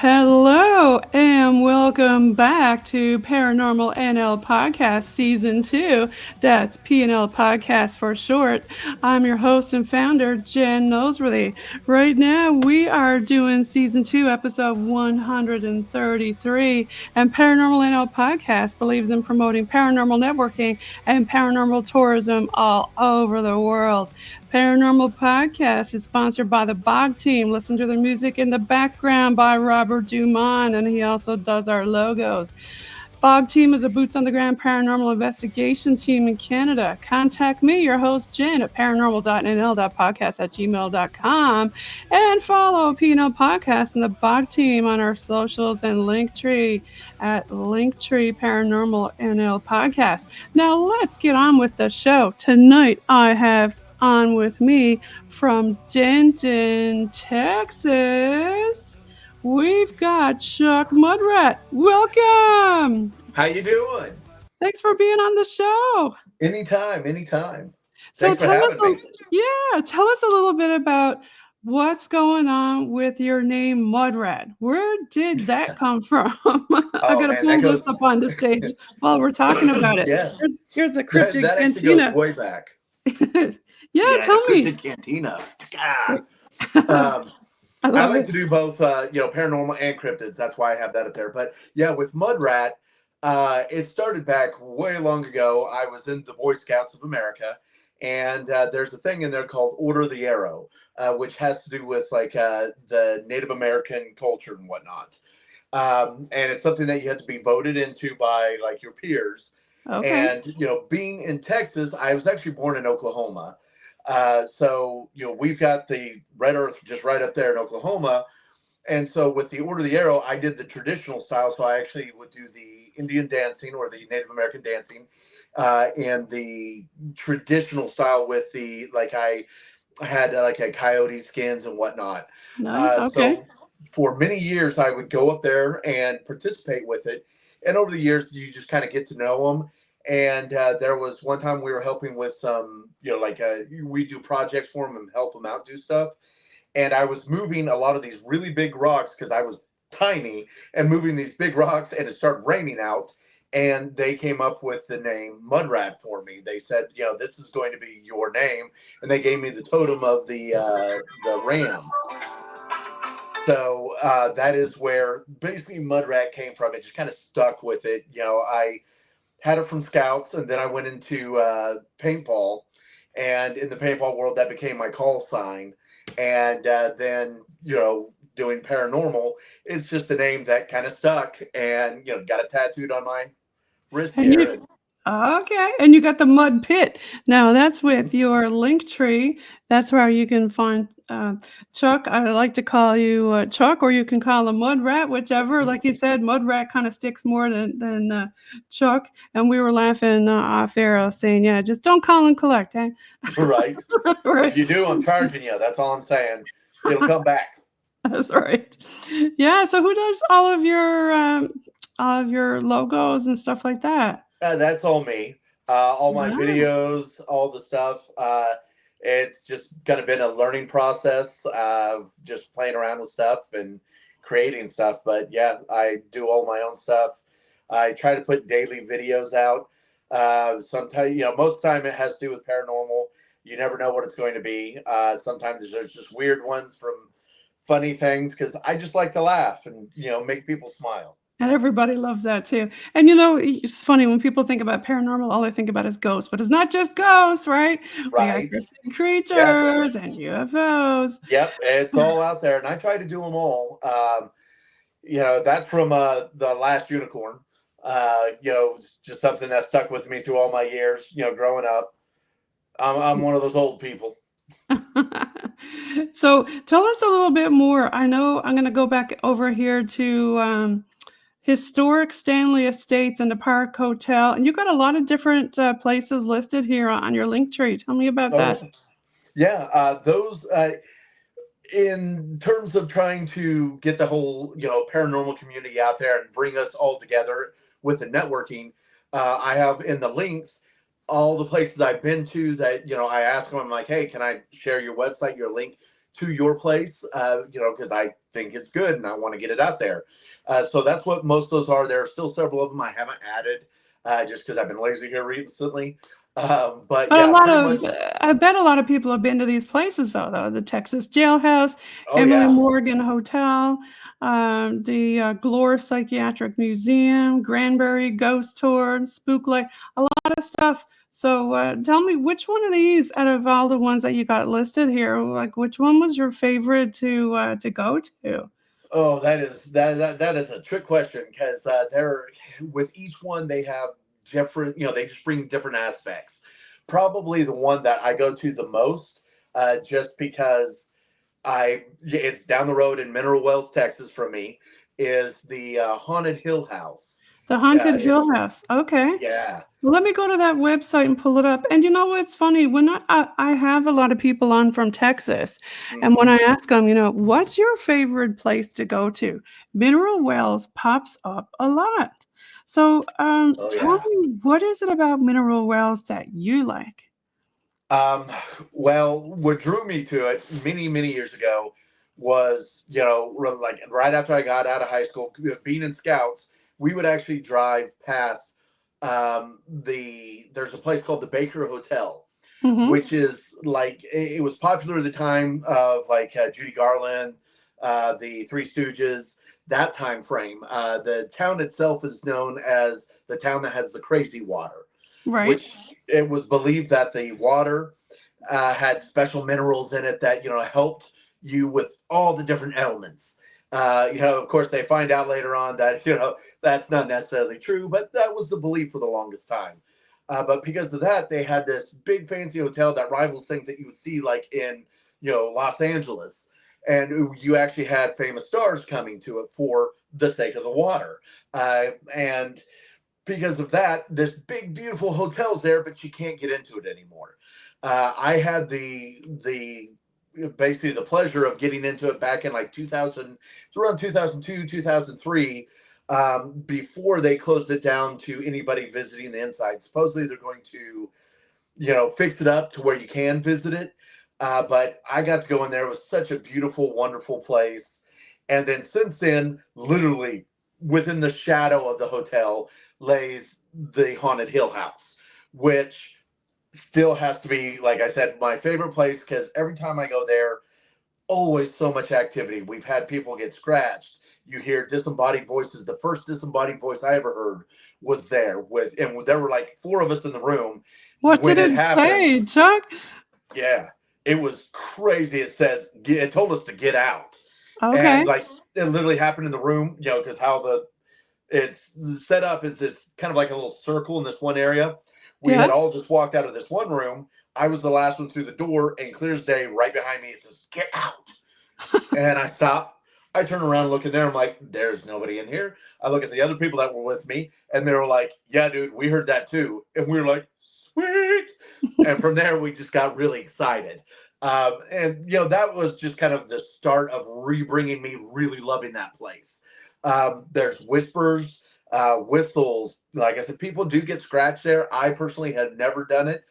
Hello and welcome back to Paranormal NL Podcast Season 2. That's PNL Podcast for short. I'm your host and founder, Jen Noseworthy. Right now, we are doing Season 2, Episode 133. And Paranormal NL Podcast believes in promoting paranormal networking and paranormal tourism all over the world. Paranormal Podcast is sponsored by the BOG team. Listen to the music in the background by Robert Dumont, and he also does our logos. BOG team is a boots-on-the-ground paranormal investigation team in Canada. Contact me, your host, Jen, at paranormal.nl.podcast at gmail.com, and follow PNL Podcast and the BOG team on our socials and Linktree at Linktree Paranormal NL Podcast. Now, let's get on with the show. Tonight, I have on with me from Denton, Texas, we've got Chuck Mudrat. Welcome. How you doing? Thanks for being on the show. Anytime. So Thanks for having me. Tell us a little bit about what's going on with your name, Mudrat. Where did that come from? I got to pull this up on the stage while we're talking about it. Yeah. Here's a cryptic that actually cantina. goes way back. Yeah, tell me. Cryptic cantina. I like to do both, paranormal and cryptids. That's why I have that up there. But yeah, with Mudrat, it started back way long ago. I was in the Boy Scouts of America, and there's a thing in there called Order of the Arrow, which has to do with the Native American culture and whatnot. And it's something that you have to be voted into by your peers. Okay. And being in Texas, I was actually born in Oklahoma. So we've got the Red Earth just right up there in Oklahoma. And so with the Order of the Arrow, I did the traditional style. So I actually would do the Indian dancing or the Native American dancing, and the traditional style with I had a coyote skins and whatnot. Nice. Okay. So for many years, I would go up there and participate with it. And over the years, you just kind of get to know them. And there was one time we were helping with some, we do projects for them and help them out, do stuff. And I was moving a lot of these really big rocks because I was tiny and moving these big rocks, and it started raining out. And they came up with the name Mudrat for me. They said, this is going to be your name. And they gave me the totem of the ram. So that is where basically Mudrat came from. It just kind of stuck with it. I had it from Scouts, and then I went into paintball. And in the paintball world, that became my call sign. And then, doing paranormal is just a name that kind of stuck, and, got it tattooed on my wrist here. Okay. And you got the Mudpit. Now, that's with your Linktree. That's where you can find Chuck. I like to call you Chuck, or you can call him Mudrat, whichever. Like you said, Mudrat kind of sticks more than Chuck. And we were laughing off air, saying, yeah, just don't call and collect, eh? Right. Right. If you do, I'm charging you. That's all I'm saying. It'll come back. That's right. Yeah. So who does all of your logos and stuff like that? That's all me. All my videos, all the stuff. It's just kind of been a learning process of just playing around with stuff and creating stuff. But yeah, I do all my own stuff. I try to put daily videos out. Sometimes, most of the time it has to do with paranormal. You never know what it's going to be. Sometimes there's just weird ones from funny things, because I just like to laugh and, make people smile. And everybody loves that too. And it's funny when people think about paranormal, all they think about is ghosts, but it's not just ghosts, right? Right. We got creatures and UFOs. Yep, it's all out there, and I try to do them all. That's from the Last Unicorn. Just something that stuck with me through all my years. Growing up, I'm one of those old people. So tell us a little bit more. I know I'm going to go back over here to Historic Stanley Estates and the Park Hotel, and you got a lot of different places listed here on your Linktree. Tell me about that. Yeah, those in terms of trying to get the whole paranormal community out there and bring us all together with the networking. I have in the links all the places I've been to that I ask them. I'm like, hey, can I share your website, your link to your place, because I think it's good and I want to get it out there. So that's what most of those are. There are still several of them I haven't added just because I've been lazy here recently. But But yeah, pretty much. I bet a lot of people have been to these places, though. The Texas Jailhouse, Oh Emily yeah. Morgan Hotel, the Glore Psychiatric Museum, Granbury Ghost Tour, Spook Lake, a lot of stuff. So tell me, which one of these, out of all the ones that you got listed here, like which one was your favorite to go to? Oh, that is a trick question because they're with each one they have different, they just bring different aspects. Probably the one that I go to the most, just because it's down the road in Mineral Wells, Texas, from me, is the Haunted Hill House. The Haunted Hill House. Okay. Yeah. Well, let me go to that website and pull it up. And you know what's funny? When I have a lot of people on from Texas, and when I ask them, what's your favorite place to go to? Mineral Wells pops up a lot. So tell me, what is it about Mineral Wells that you like? Well, what drew me to it many, many years ago was, like right after I got out of high school, being in Scouts, we would actually drive past there's a place called the Baker Hotel, which is like, it was popular at the time of like Judy Garland, the Three Stooges, that time frame. The town itself is known as the town that has the crazy water, which it was believed that the water had special minerals in it that, helped you with all the different elements. Of course, they find out later on that, that's not necessarily true, but that was the belief for the longest time. But because of that, they had this big fancy hotel that rivals things that you would see like in, Los Angeles. And you actually had famous stars coming to it for the sake of the water. And because of that, this big, beautiful hotel's there, but you can't get into it anymore. I had basically the pleasure of getting into it back in like 2000, it's around 2002, 2003, before they closed it down to anybody visiting the inside. Supposedly they're going to, fix it up to where you can visit it. But I got to go in there. It was such a beautiful, wonderful place. And then since then, literally within the shadow of the hotel lays the Haunted Hill House, which still has to be, like I said, my favorite place because every time I go there, always so much activity. We've had people get scratched. You hear disembodied voices. The first disembodied voice I ever heard was there and there were like 4 of us in the room. What did it say, Chuck? Yeah, it was crazy. It told us to get out. Okay. And like it literally happened in the room, because how it's set up is it's kind of like a little circle in this one area. We had all just walked out of this one room. I was the last one through the door, and clear as day, right behind me, it says, "Get out." And I stop. I turn around, look in there. I'm like, there's nobody in here. I look at the other people that were with me, and they were like, yeah, dude, we heard that too. And we were like, sweet. And from there, we just got really excited. And, that was just kind of the start of bringing me really loving that place. There's whispers, whistles. Like I said, people do get scratched there. I personally had never done it.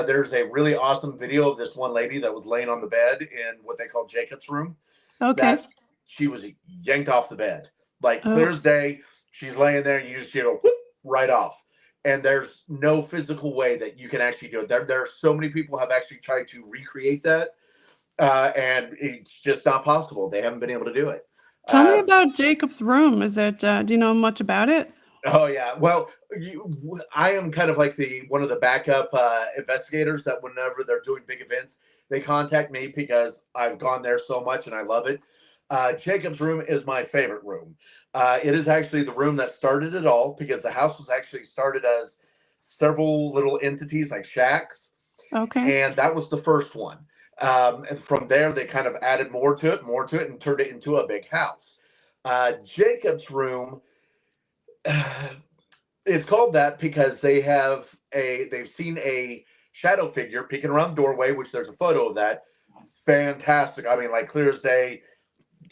There's a really awesome video of this one lady that was laying on the bed in what they call Jacob's room. Okay. That she was yanked off the bed. Like clear as day, she's laying there and you just hear a whoop right off. And there's no physical way that you can actually do it. There are so many people have actually tried to recreate that. And it's just not possible. They haven't been able to do it. Tell me about Jacob's room. Is it, do you know much about it? Oh yeah. Well, I am kind of like one of the backup investigators that whenever they're doing big events, they contact me because I've gone there so much and I love it. Jacob's room is my favorite room. It is actually the room that started it all because the house was actually started as several little entities like shacks. Okay. And that was the first one. And from there, they kind of added more to it and turned it into a big house. Jacob's room, it's called that because they've seen a shadow figure peeking around the doorway, which there's a photo of that. Fantastic. I mean, like clear as day,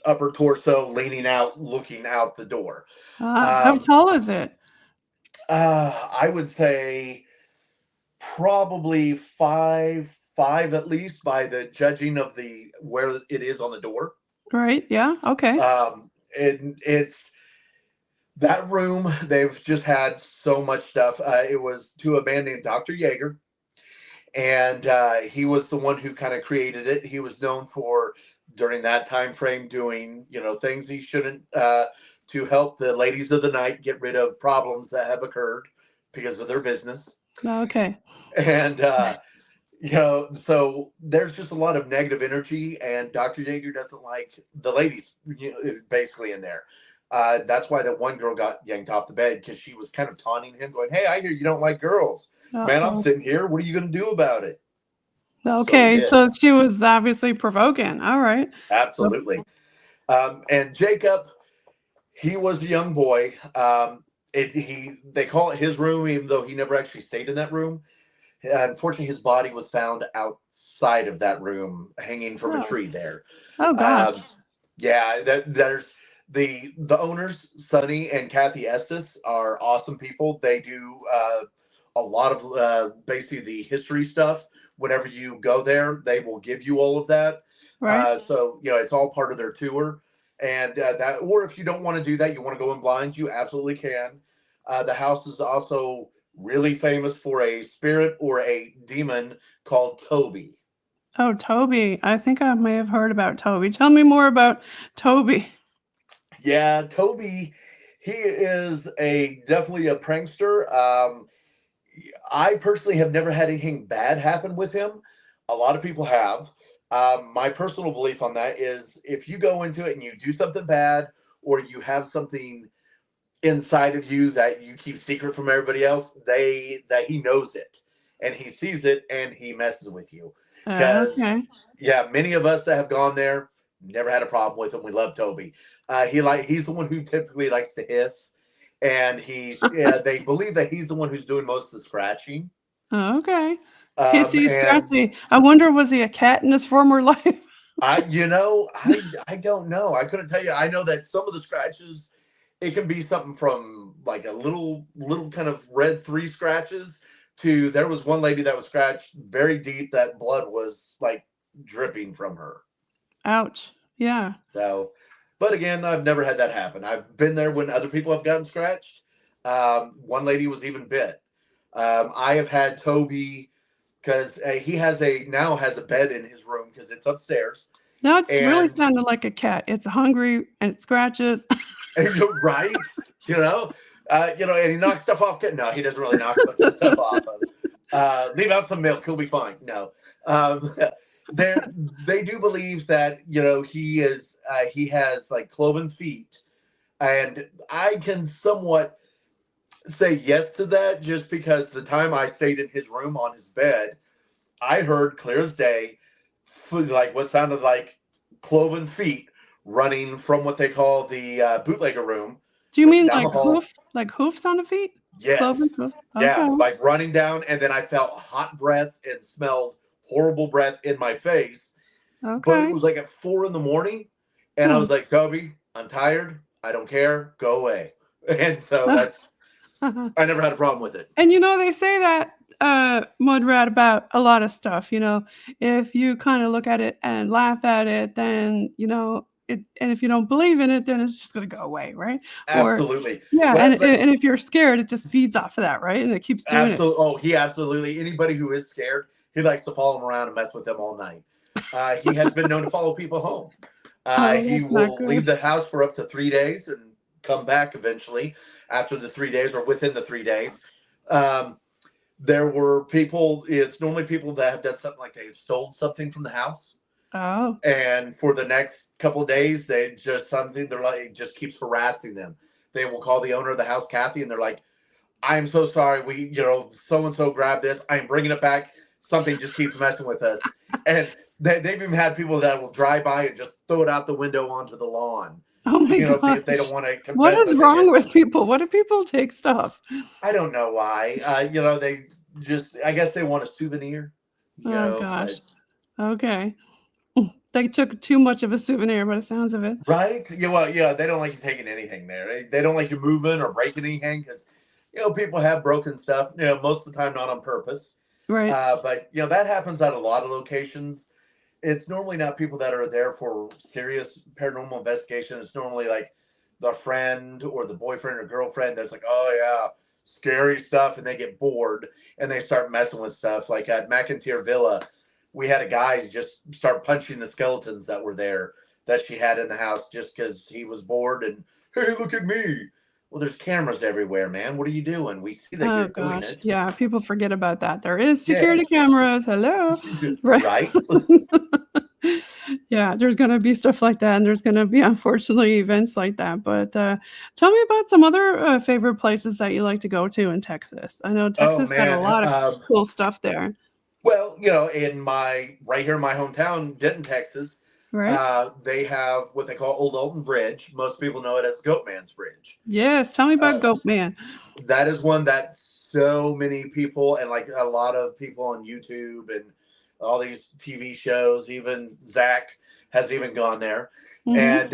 upper torso leaning out, looking out the door. How tall is it? I would say probably 5'5" 5 at least by the judging of where it is on the door. Right. Yeah. Okay. It's that room. They've just had so much stuff. It was to a man named Dr. Yeager, and he was the one who kind of created it. He was known for during that time frame doing things he shouldn't to help the ladies of the night get rid of problems that have occurred because of their business. Okay. And so there's just a lot of negative energy, and Dr. Yeager doesn't like the ladies, basically in there. That's why that one girl got yanked off the bed, because she was kind of taunting him, going, "Hey, I hear you don't like girls." Man, I'm sitting here. What are you going to do about it? Okay, so she was obviously provoking. All right. Absolutely. And Jacob, he was a young boy. They call it his room, even though he never actually stayed in that room. Unfortunately, his body was found outside of that room, hanging from a tree there. Oh, God. Yeah, there's the owners, Sonny and Kathy Estes, are awesome people. They do a lot of basically the history stuff. Whenever you go there, they will give you all of that. Right. So it's all part of their tour. And or if you don't want to do that, you want to go in blind, you absolutely can. The house is also really famous for a spirit or a demon called Toby. Oh, Toby. I think I may have heard about Toby. Tell me more about Toby. Yeah, Toby, he is definitely a prankster. I personally have never had anything bad happen with him. A lot of people have. My personal belief on that is if you go into it and you do something bad, or you have something inside of you that you keep secret from everybody else, that he knows it and he sees it and he messes with you. Because many of us that have gone there never had a problem with him. We love Toby. He's the one who typically likes to hiss, and they believe that he's the one who's doing most of the scratching. Okay. Hissy, scratchy. I wonder, was he a cat in his former life? I don't know. I couldn't tell you. I know that some of the scratches, it can be something from like a little kind of red 3 scratches to, there was one lady that was scratched very deep that blood was like dripping from her. Ouch. Yeah. So, but again, I've never had that happen. I've been there when other people have gotten scratched. One lady was even bit. I have had Toby, because he now has a bed in his room because it's upstairs. No, it's really sounded like a cat. It's hungry and it scratches. Right? And he knocks stuff off. No, he doesn't really knock a bunch of stuff off. Leave out some milk. He'll be fine. No. They do believe that, he has like cloven feet. And I can somewhat say yes to that, just because the time I stayed in his room on his bed, I heard clear as day, like what sounded like cloven feet running from what they call the bootlegger room. Do you mean like hoofs on the feet? Yes. Cloven hoof? Okay. Yeah, like running down, and then I felt hot breath and smelled horrible breath in my face. Okay. But it was like at 4 a.m, and I was like, Toby, I'm tired. I don't care. Go away. And so I never had a problem with it. And they say that Mudrat about a lot of stuff. If you kind of look at it and laugh at it, then and if you don't believe in it, then it's just going to go away, right? Absolutely. And if you're scared, it just feeds off of that, right? And it keeps doing it. Oh, he absolutely. Anybody who is scared, he likes to follow them around and mess with them all night. He has been known to follow people home. He will leave the house for up to 3 days and come back eventually after the 3 days or within the 3 days. There were people, it's normally people that have done something like they've stolen something from the house. Oh. And for the next couple of days, just keeps harassing them. They will call the owner of the house, Kathy, and they're like, I'm so sorry. We, so-and-so grabbed this. I'm bringing it back. Something just keeps messing with us. And they've even had people that will drive by and just throw it out the window onto the lawn. Oh my God! Because they don't want to confess. What is wrong with people? What do people take stuff? I don't know why. They just, I guess they want a souvenir. Gosh. Okay. They took too much of a souvenir by the sounds of it. Right? Yeah, they don't like you taking anything there. They don't like you moving or breaking anything because, people have broken stuff, most of the time not on purpose. Right. But that happens at a lot of locations. It's normally not people that are there for serious paranormal investigation. It's normally like the friend or the boyfriend or girlfriend that's like, oh yeah, scary stuff, and they get bored and they start messing with stuff. Like at McIntyre Villa, we had a guy just start punching the skeletons that were there that she had in the house just because he was bored and, hey, look at me. Well, there's cameras everywhere, man. What are you doing? We see that Oh you're doing gosh. it. Yeah, people forget about that. There is Yeah. security cameras. Hello. Right. Right? Yeah, there's going to be stuff like that, and there's going to be, unfortunately, events like that. But tell me about some other favorite places that you like to go to in Texas. I know Oh, Texas got a man. lot of cool stuff there, Well, right here in my hometown, Denton, Texas, right? they have what they call Old Alton Bridge. Most people know it as Goatman's Bridge. Yes, tell me about Goat Man. That is one that so many people and like a lot of people on YouTube and all these TV shows, even Zach has even gone there. Mm-hmm. And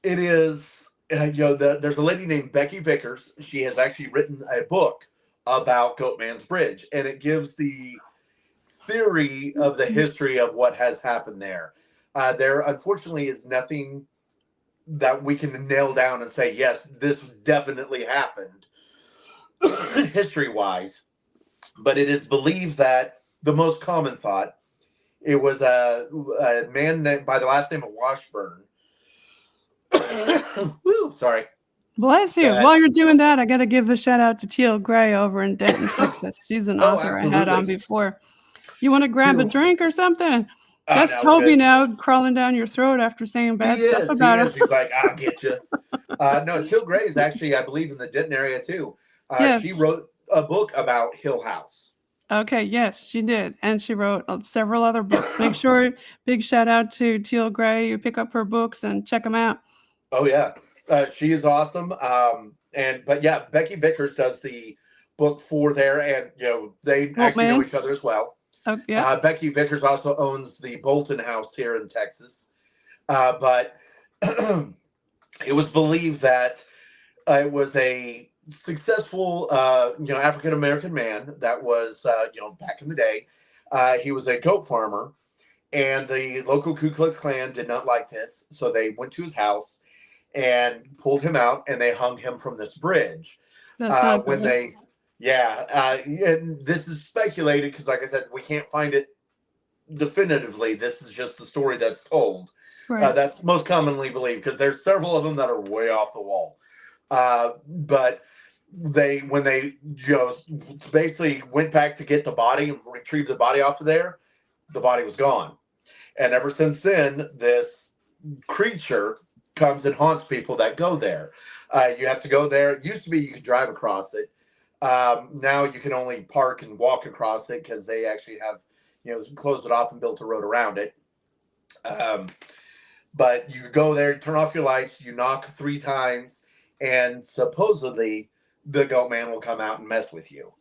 it is, there's a lady named Becky Vickers. She has actually written a book about Goatman's Bridge, and it gives the theory of the history of what has happened there. There unfortunately is nothing that we can nail down and say, yes, this definitely happened history wise, but it is believed that the most common thought, it was a man by the last name of Washburn. Woo, sorry. Bless you. While you're doing that, I got to give a shout out to Teal Gray over in Denton, Texas. She's an author I had on before. You want to grab a drink or something? That's Toby now crawling down your throat after saying bad stuff about him. He's like, I'll get you. No, Teal Gray is actually, I believe, in the Denton area too. Yes. She wrote a book about Hill House. Okay, yes, she did. And she wrote several other books. Make sure, big shout out to Teal Gray. You pick up her books and check them out. Oh, yeah. She is awesome. But yeah, Becky Vickers does the book for there, and they actually know each other as well. Oh, yeah. Becky Vickers also owns the Bolton House here in Texas. But it was believed that it was a successful, African American man that was, back in the day. He was a goat farmer, and the local Ku Klux Klan did not like this, so they went to his house and pulled him out, and they hung him from this bridge. That's not when good. And this is speculated because, like I said, we can't find it definitively. This is just the story that's told. Right. That's most commonly believed because there's several of them that are way off the wall. But when they basically went back to get the body and retrieve the body off of there, the body was gone. And ever since then, this creature comes and haunts people that go there. You have to go there. It used to be you could drive across it. Now you can only park and walk across it because they actually have, closed it off and built a road around it. But you go there, turn off your lights, you knock 3 times, and supposedly the goat man will come out and mess with you.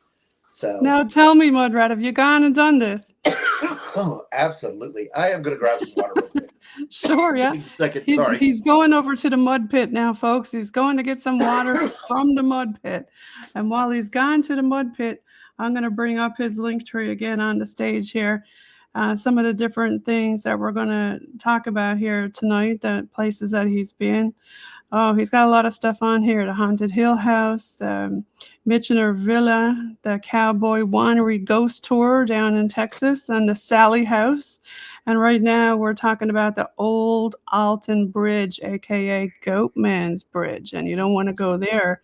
So now tell me, Mudrat, have you gone and done this? Oh, absolutely. I am going to grab some water real quick. Sure, yeah. He's going over to the Mudpit now, folks. He's going to get some water from the Mudpit. And while he's gone to the Mudpit, I'm going to bring up his link tree again on the stage here. Some of the different things that we're going to talk about here tonight, the places that he's been. Oh, he's got a lot of stuff on here. The Haunted Hill House, the Michener Villa, the Cowboy Winery Ghost Tour down in Texas, and the Sally House. And right now we're talking about the Old Alton Bridge, a.k.a. Goatman's Bridge. And you don't want to go there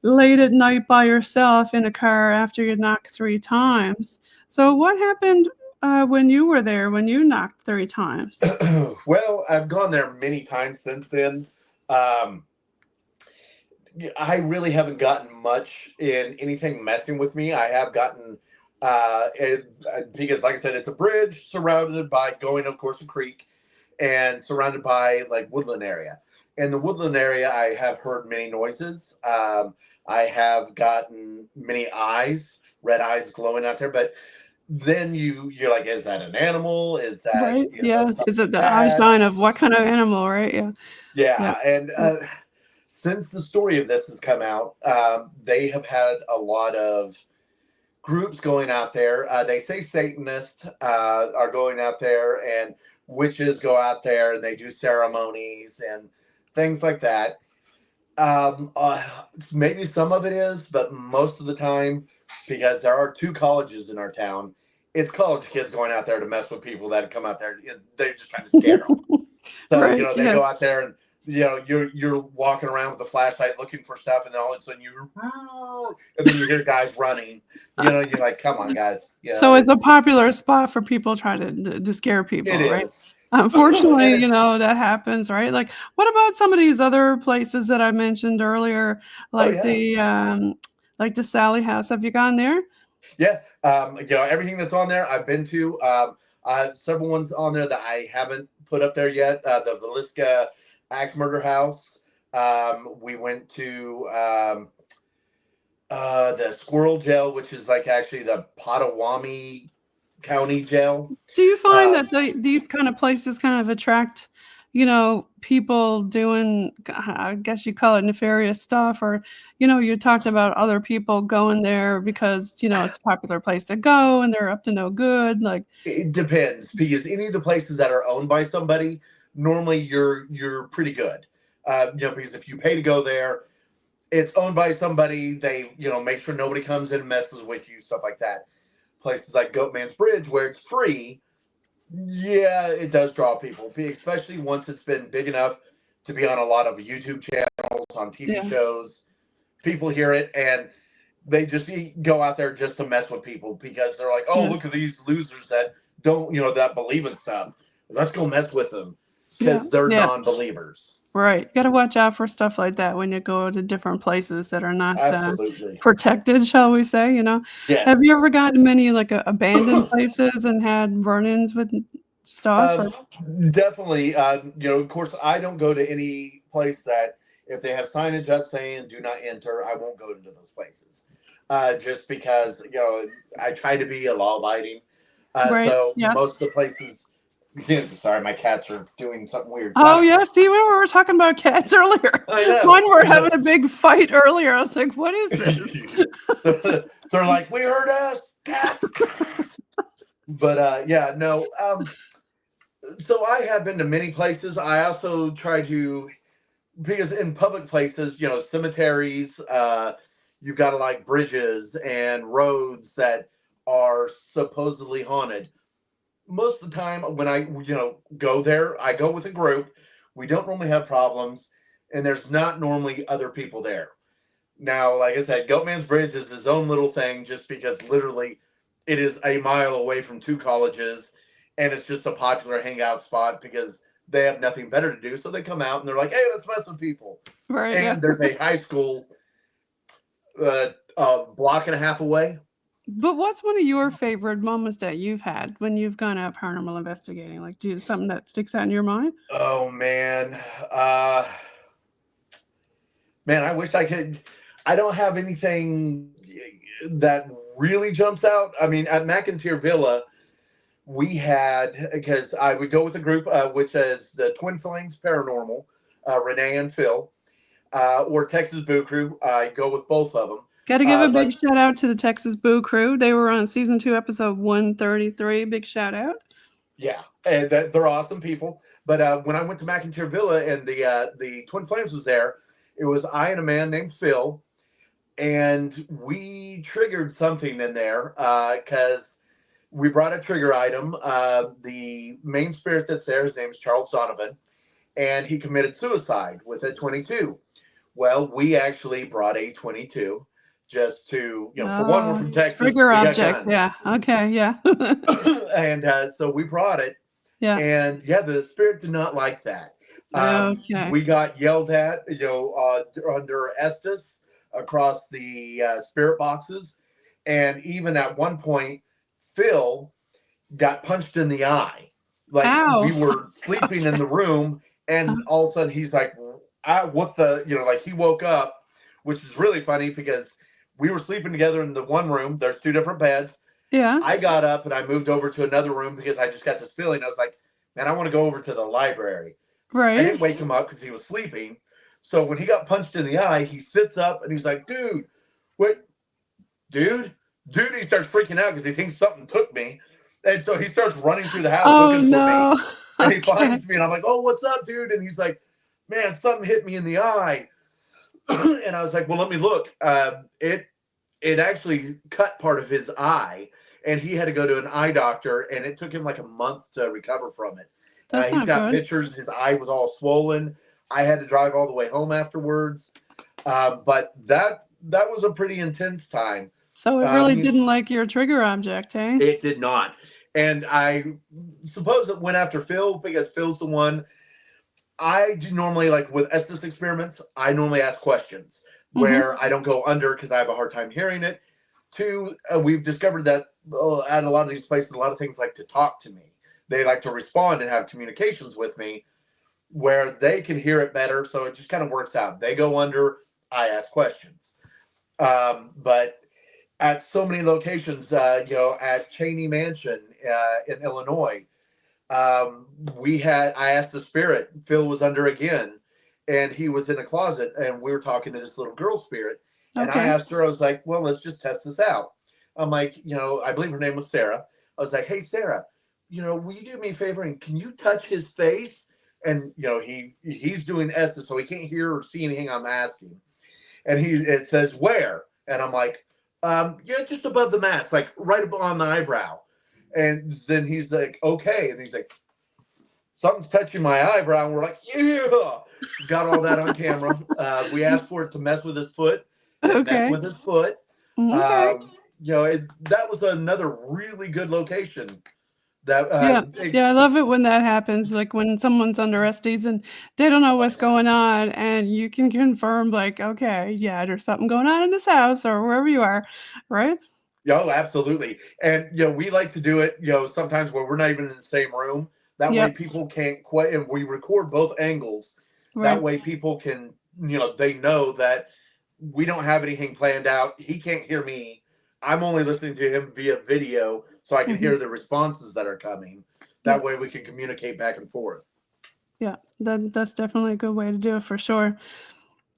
late at night by yourself in a car after you knocked 3 times. So what happened when you were there, when you knocked 3 times? Well, I've gone there many times since then. I really haven't gotten much in anything messing with me. I have gotten, because like I said, it's a bridge surrounded by of course, a creek and surrounded by like woodland area. In the woodland area, I have heard many noises. I have gotten many red eyes glowing out there, but then you're like, is that an animal? Is that, right? Is it the eye sign of what kind of animal, right? Yeah. And since the story of this has come out, they have had a lot of groups going out there. They say Satanists are going out there, and witches go out there and they do ceremonies and things like that. Um, uh, Maybe some of it is, but most of the time, because there are two colleges in our town, it's college kids going out there to mess with people that come out there. They're just trying to scare them. So, Right. they Yeah. go out there and, you're walking around with a flashlight looking for stuff, and then all of a sudden and then you hear guys running. You're like, come on, guys. So it's a popular spot for people trying to scare It people, right? is. Unfortunately, And that happens, right? Like, what about some of these other places that I mentioned earlier, oh like yeah. like the Sally House? Have you gone there? Yeah, everything that's on there, I've been to. Several ones on there that I haven't put up there yet. The Villisca Axe Murder House. We went to the Squirrel Jail, which is like actually the Potawatomi County Jail. Do you find Um, that these kind of places kind of attract, people doing, I guess you call it nefarious stuff, or, you talked about other people going there because, it's a popular place to go and they're up to no good. Like, it depends, because any of the places that are owned by somebody, normally you're pretty good. Because if you pay to go there, it's owned by somebody. They, make sure nobody comes in and messes with you, stuff like that. Places like Goatman's Bridge, where it's free, yeah, it does draw people, especially once it's been big enough to be on a lot of YouTube channels, on TV yeah, shows. People hear it and they just go out there just to mess with people, because they're like, oh, yeah, look at these losers that don't, that believe in stuff. Let's go mess with them, yeah, because they're yeah. non-believers. Right. Got to watch out for stuff like that when you go to different places that are not Absolutely. protected, shall we say? Have you Yes. ever gotten to many like abandoned places and had run-ins with stuff? Or, Um, Definitely. Of course, I don't go to any place that if they have signage up saying "Do not enter," I won't go into those places. Just because I try to be a law-abiding. right. So Yeah. most of the places. Sorry, my cats are doing something weird. Oh, Stop. yeah. See, we were talking about cats earlier. I know. Mine were having a big fight earlier. I was like, what is this? They're like, we heard us, cats. But yeah, no. So I have been to many places. I also try to, because in public places, cemeteries, you've got like bridges and roads that are supposedly haunted. Most of the time when I, go there, I go with a group. We don't normally have problems, and there's not normally other people there. Now, like I said, Goatman's Bridge is his own little thing, just because literally it is a mile away from two colleges, and it's just a popular hangout spot because they have nothing better to do. So they come out and they're like, hey, let's mess with people. Right. Yeah. And there's a high school block and a half away. But what's one of your favorite moments that you've had when you've gone out paranormal investigating? Like, do you have something that sticks out in your mind? Oh, man. Uh, Man, I wish I could. I don't have anything that really jumps out. I mean, at McIntyre Villa, we had, because I would go with a group, which is the Twin Flames Paranormal, Renee and Phil, or Texas Boo Crew. I go with both of them. Got to give a big But shout out to the Texas Boo Crew. They were on season 2, episode 133. Big shout out. yeah, and they're awesome people. But when I went to McIntyre Villa and the Twin Flames was there, it was I and a man named Phil, and we triggered something in there because we brought a trigger item. The main spirit that's there, his name is Charles Donovan, and he committed suicide with a 22. Well, we actually brought a 22 just to, for one, we're from Texas. Trigger we object. Yeah. Okay. Yeah. And so we brought it. Yeah. And yeah, the spirit did not like that. Okay. We got yelled at, under Estes across the spirit boxes. And even at one point, Phil got punched in the eye. Like, Ow. we were sleeping in the room, and all of a sudden he's like, what the, like he woke up, which is really funny because we were sleeping together in the one room. There's 2 different beds. Yeah. I got up and I moved over to another room because I just got this feeling. I was like, man, I want to go over to the library. Right. I didn't wake him up because he was sleeping. So when he got punched in the eye, he sits up and he's like, dude, what? Dude, Dude, he starts freaking out because he thinks something took me. And so he starts running through the house Oh looking for me. no. And he Okay. finds me, and I'm like, oh, what's up, dude? And he's like, man, something hit me in the eye. And I was like, well, let me look. It actually cut part of his eye, and he had to go to an eye doctor, and it took him like a month to recover from it. That's He's not got good. pictures. His eye was all swollen. I had to drive all the way home afterwards. But that was a pretty intense time. So it really didn't like your trigger object, eh? It did not. And I suppose it went after Phil because Phil's the one. I do normally, like with Estes experiments, I normally ask questions where I don't go under because I have a hard time hearing it. Two, we've discovered that at a lot of these places, a lot of things like to talk to me. They like to respond and have communications with me where they can hear it better. So it just kind of works out. They go under, I ask questions. But at so many locations, at Cheney Mansion in Illinois, I asked the spirit, Phil was under again, and he was in a closet, and we were talking to this little girl spirit. And I asked her, I was like, well, let's just test this out. I'm like, I believe her name was Sarah. I was like, hey, Sarah, will you do me a favor and can you touch his face? And, he's doing Estes, so he can't hear or see anything I'm asking. And it says, where? And I'm like, just above the mask, like right on the eyebrow. And then he's like, okay. And he's like, something's touching my eyebrow. And we're like, yeah, got all that on camera. We asked for it to mess with his foot. It messed with his foot. Okay. That was another really good location. Yeah, I love it when that happens, like when someone's under Estes and they don't know what's going on, and you can confirm, like, okay, yeah, there's something going on in this house or wherever you are, right? Oh, absolutely. And, we like to do it, sometimes where we're not even in the same room. That way Yep. people can't quite, and we record both angles. That Right. way people can, they know that we don't have anything planned out. He can't hear me. I'm only listening to him via video so I can Mhm. hear the responses that are coming. That Yep. way we can communicate back and forth. Yeah, that's definitely a good way to do it for sure.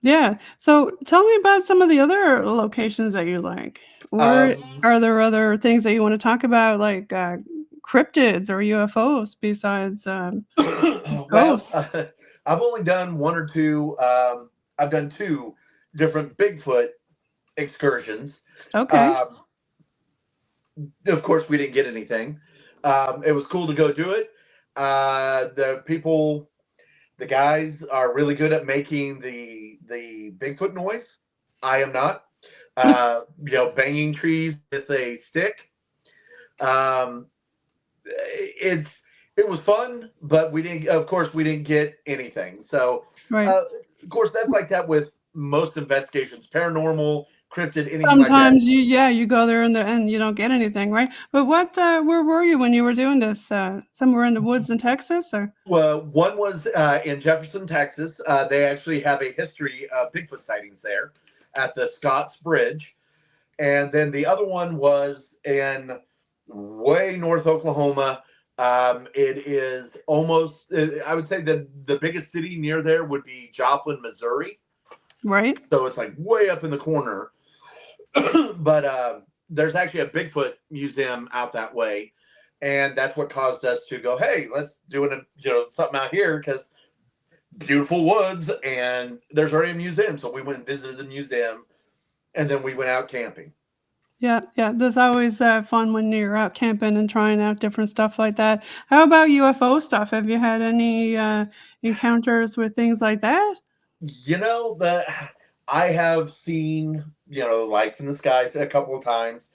Yeah. So tell me about some of the other locations that you like. Or Um, are there other things that you want to talk about, like cryptids or UFOs besides well, ghosts? I've only done one or two. I've done two different Bigfoot excursions. Okay. Um, of course, we didn't get anything. It was cool to go do it. The guys are really good at making the Bigfoot noise. I am not. Banging trees with a stick. Um, it was fun, but we didn't. Of course, we didn't get anything. So, Right. of course, that's like that with most investigations, paranormal, cryptid, anything like that. Sometimes you go there and you don't get anything, right? But where were you when you were doing this? Somewhere in the woods in Texas, or? Well, one was in Jefferson, Texas. They actually have a history of Bigfoot sightings there at the Scotts Bridge. And then the other one was in way north Oklahoma. It is almost, I would say that the biggest city near there would be Joplin, Missouri. Right. So it's like way up in the corner. But there's actually a Bigfoot museum out that way. And that's what caused us to go, hey, let's do something out here because beautiful woods and there's already a museum. So we went and visited the museum and then we went out camping. Yeah, yeah. There's always fun when you're out camping and trying out different stuff like that. How about UFO stuff? Have you had any encounters with things like that? That I have seen, lights in the skies a couple of times.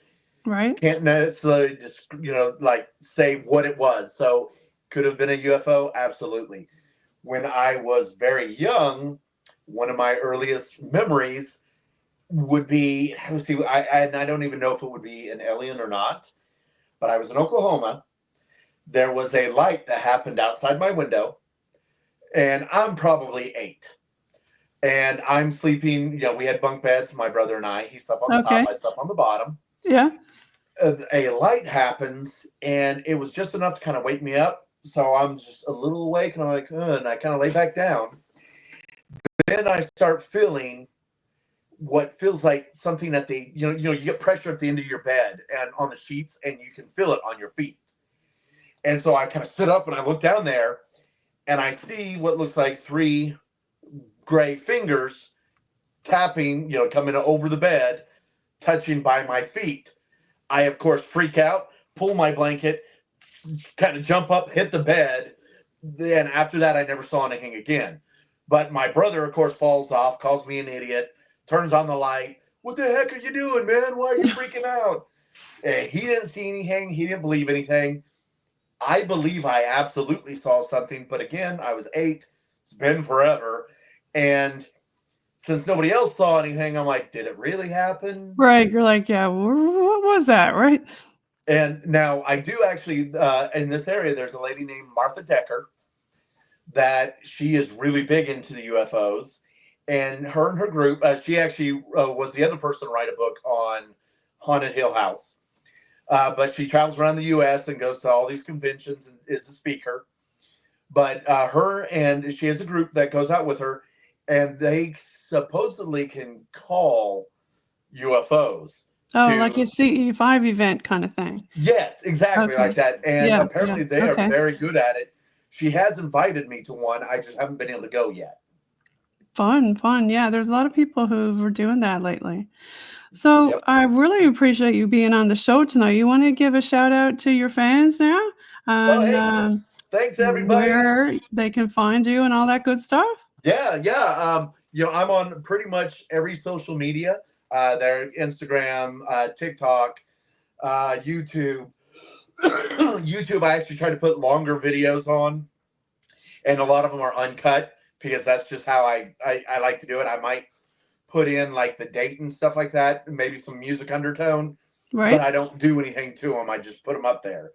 Right. Can't necessarily just, like say what it was. So could have been a UFO. Absolutely. When I was very young, one of my earliest memories would be, let's see, I don't even know if it would be an alien or not, but I was in Oklahoma. There was a light that happened outside my window, and I'm probably 8. And I'm sleeping, we had bunk beds, my brother and I. He slept on the top, Okay. I slept on the bottom. Yeah. A light happens, and it was just enough to kind of wake me up. So I'm just a little awake, and I'm like, and I kind of lay back down. Then I start feeling what feels like something at the you get pressure at the end of your bed and on the sheets, and you can feel it on your feet. And so I kind of sit up and I look down there, and I see what looks like three gray fingers tapping, coming over the bed, touching by my feet. I, of course, freak out, pull my blanket, kind of jump up, hit the bed. Then after that, I never saw anything again. But my brother, of course, falls off, calls me an idiot, turns on the light. What the heck are you doing, man? Why are you freaking out? And he didn't see anything. He didn't believe anything. I believe I absolutely saw something. But again, I was 8. It's been forever. And since nobody else saw anything, I'm like, did it really happen? Right. You're like, yeah, what was that, right? And now I do actually, in this area, there's a lady named Martha Decker that she is really big into the UFOs. And her group, she actually was the other person to write a book on Haunted Hill House. But she travels around the U.S. and goes to all these conventions and is a speaker. But she has a group that goes out with her, and they supposedly can call UFOs. Oh, like a CE5 event kind of thing. Yes, exactly, like that. And apparently they are very good at it. She has invited me to one. I just haven't been able to go yet. Fun. Yeah, there's a lot of people who are doing that lately. So I really appreciate you being on the show tonight. You want to give a shout out to your fans now? Hey, thanks, everybody. Where they can find you and all that good stuff? Yeah. I'm on pretty much every social media. There, Instagram, TikTok, YouTube. YouTube, I actually try to put longer videos on, and a lot of them are uncut because that's just how I like to do it. I might put in like the date and stuff like that, and maybe some music undertone, right? But I don't do anything to them. I just put them up there.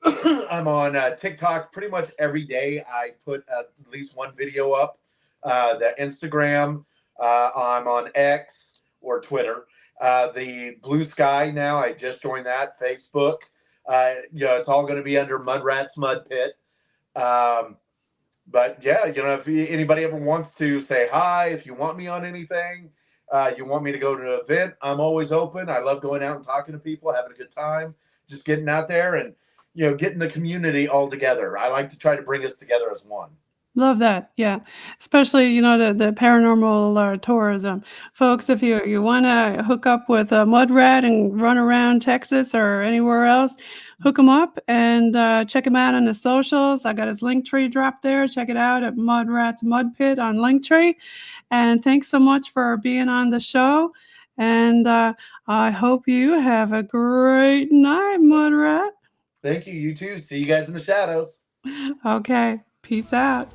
I'm on TikTok pretty much every day. I put at least one video up. The Instagram, I'm on X or Twitter. The Blue Sky now, I just joined that. Facebook. It's all going to be under Mudrats Mudpit. But yeah, if anybody ever wants to say hi, if you want me on anything, you want me to go to an event, I'm always open. I love going out and talking to people, having a good time, just getting out there and, getting the community all together. I like to try to bring us together as one. Love that. Yeah. Especially, the paranormal tourism. Folks, if you want to hook up with a Mudrat and run around Texas or anywhere else, hook him up and check him out on the socials. I got his Linktree drop there. Check it out at Mudrats Mudpit on Linktree. And thanks so much for being on the show. And I hope you have a great night, Mudrat. Thank you. You too. See you guys in the shadows. Okay. Peace out.